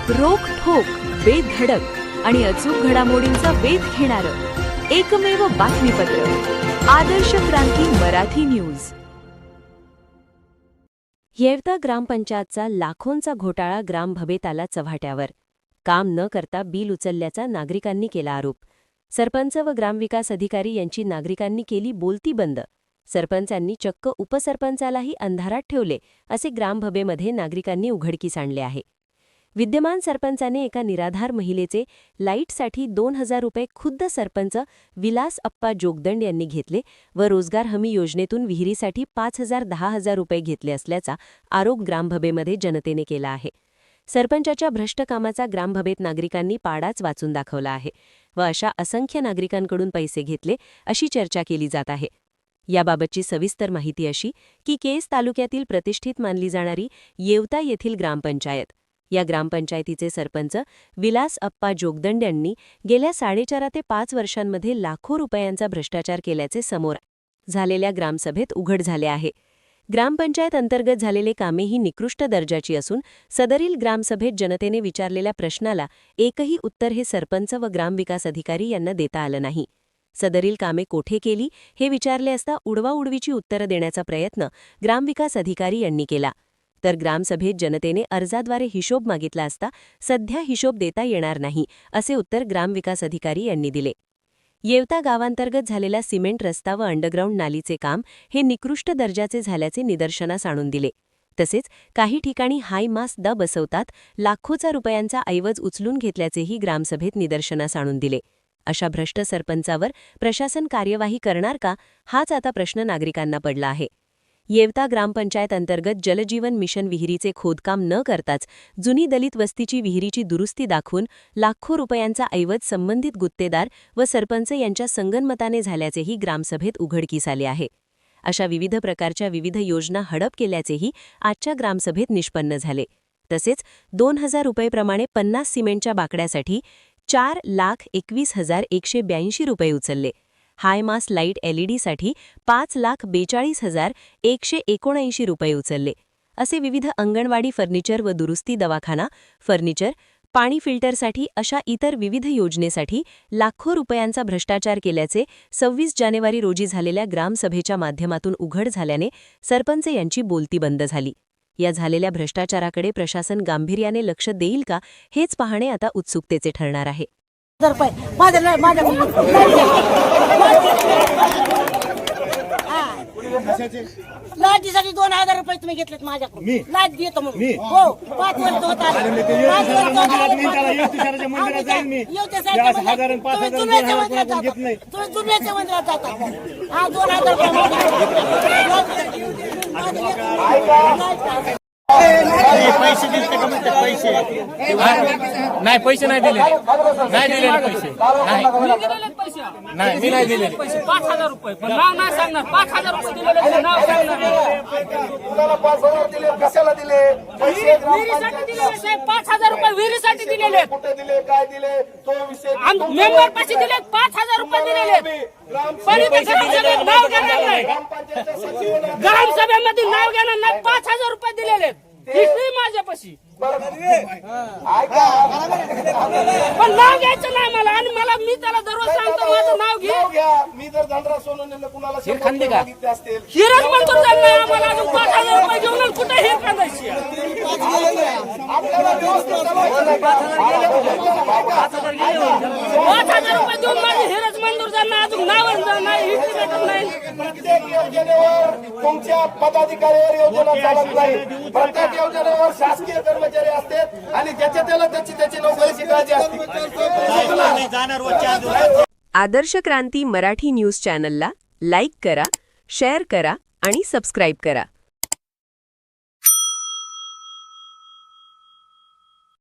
रोखठोक, बेधडक आणि अचूक घडामोडींचा वेध घेणारं एकमेव बातमीपत्र आदर्श क्रांती मराठी न्यूज। येवता ग्रामपंचायतचा लाखोंचा घोटाळा ग्रामभवेत आला चव्हाट्यावर। काम न करता बिल उचलल्याचा नागरिकांनी केला आरोप। सरपंच व ग्रामविकास अधिकारी यांची नागरिकांनी केली बोलती बंद। सरपंचांनी चक्क उपसरपंचालाही अंधारात ठेवले असे ग्रामभवेमध्ये नागरिकांनी उघडकीस आणले आहे। विद्यमान सरपंचाने एका निराधार महिलेचे लाईटसाठी 2000 रुपये खुद्द सरपंच विलास अप्पा जोगदंड यांनी घेतले व रोजगार हमी योजनेतून विहिरीसाठी 5000-10,000 रुपये घेतले असल्याचा आरोप ग्रामभवेमध्ये जनतेने केला आहे। सरपंचाच्या भ्रष्ट कामाचा ग्रामभवेत नागरिकांनी पाडाच वाचून दाखवला आहे व अशा असंख्य नागरिकांकडून पैसे घेतले अशी चर्चा केली जात आहे। याबाबतची सविस्तर माहिती अशी की केस तालुक्यातील प्रतिष्ठित मानली जाणारी येवता येथील ग्रामपंचायत, या ग्रामपंचायतीचे सरपंच विलास अप्पा जोगदंड यांनी गेल्या 4.5 ते 5 वर्षांमध्ये लाखो रुपयांचा भ्रष्टाचार केल्याचे समोर झालेल्या ग्रामसभेत उघड झाले आहे। ग्रामपंचायत अंतर्गत झालेले कामे ही निकृष्ट दर्जाची असून सदरील ग्रामसभेत जनतेने विचारलेल्या प्रश्नाला एकही उत्तर हे सरपंच व ग्रामविकास अधिकारी यांना देता आलं नाही। सदरील कामे कोठे केली हे विचारले असता उडवाउडवीची उत्तरं देण्याचा प्रयत्न ग्रामविकास अधिकारी यांनी केला, तर ग्रामसभेत जनतेने अर्जाद्वारे हिशोब मागितला असता सध्या हिशोब देता येणार नाही असे उत्तर ग्रामविकास अधिकारी यांनी दिले। येवता गावांतर्गत झालेला सिमेंट रस्ता व अंडरग्राऊंड नालीचे काम हे निकृष्ट दर्जाचे झाल्याचे निदर्शनास आणून दिले। तसेच काही ठिकाणी हाय मास द बसवतात लाखोचा रुपयांचा ऐवज उचलून घेतल्याचेही ग्रामसभेत निदर्शनास आणून दिले। अशा भ्रष्ट सरपंचावर प्रशासन कार्यवाही करणार का, हाच आता प्रश्न नागरिकांना पडला आहे। येवता ग्रामपंचायत अंतर्गत जलजीवन मिशन विहिरीचे खोदकाम न करताच जुनी दलित वस्तीची विहिरीची दुरुस्ती दाखवून लाखो रुपयांचा ऐवज संबंधित गुत्तेदार व सरपंच यांच्या संगनमताने झाल्याचेही ग्रामसभेत उघडकीस आले आहे। अशा विविध प्रकारच्या विविध योजना हडप केल्याचेही आजच्या ग्रामसभेत निष्पन्न झाले। तसेच 2000 रुपयेप्रमाणे 50 सिमेंटच्या बाकड्यासाठी 4,21,182 रुपये उचलले। हाय मास लाईट एलईडीसाठी 5,42,179 रुपये उचलले। असे विविध अंगणवाडी फर्निचर व दुरुस्ती दवाखाना फर्निचर, पाणी फिल्टरसाठी अशा इतर विविध योजनेसाठी लाखो रुपयांचा भ्रष्टाचार केल्याचे 26 जानेवारी रोजी झालेल्या ग्रामसभेच्या माध्यमातून उघड झाल्याने सरपंच यांची बोलती बंद झाली। या झालेल्या भ्रष्टाचाराकडे प्रशासन गांभीर्याने लक्ष देईल का, हेच पाहणे आता उत्सुकतेचे ठरणार आहे। लाईटीसाठी 2000 रुपये तुम्ही घेतलेत माझ्याकडून। लाईट देतो म्हणून हो 5 वर्ष होता दुनियाच्या मंदिरात जाता हा 2000 पैसे दिले का म्हणते पैसे नाही, पैसे नाही दिले, नाही दिलेले पैसे नाही, मी नाही दिले 5000 रुपये पण नाव नाही सांगणार। 5000 रुपये दिलेले नाव सांगणार। 5000 दिले, कशाला दिले पैसे? विहिरीसाठी दिलेले साहेब 5000 रुपये विहिरीसाठी दिलेले। कुठे दिले, काय दिले तो विषय मेंबर पैसे दिले 5000 रुपये दिलेले। पण इथे ग्रामसभेत नाव घेणार नाही, ग्रामसभेमध्ये नाव घेणार नाही। 5000 रुपये दिलेले हिस्ट्री माझ्यापाशी, पण नाव घ्यायचं नाही मला। आणि मी त्याला दररोज सांगतो माझं नाव घे। मी जर धनराज सोनवणेला कुणाला खांदे का असतील हिरच म्हणतो त्यांना आम्हाला अजून 5000 रुपये घेऊन कुठे हिर काढायची? 5000 रुपये देऊन माझी हिरच मंजूर झाला, अजून नाव नाही, हिस्ट्री भेटत नाही। प्रत्येक योजनेवर तुमच्या पदाधिकाऱ्यावर योजना चालत नाही। प्रत्येक योजनेवर शासकीय कर्मचारी असतात आणि ज्याच्या त्याला त्याची नोकरीची काळजी असते। आदर्श क्रांती मराठी न्यूज चॅनलला लाईक करा, शेअर करा आणि सबस्क्राईब करा।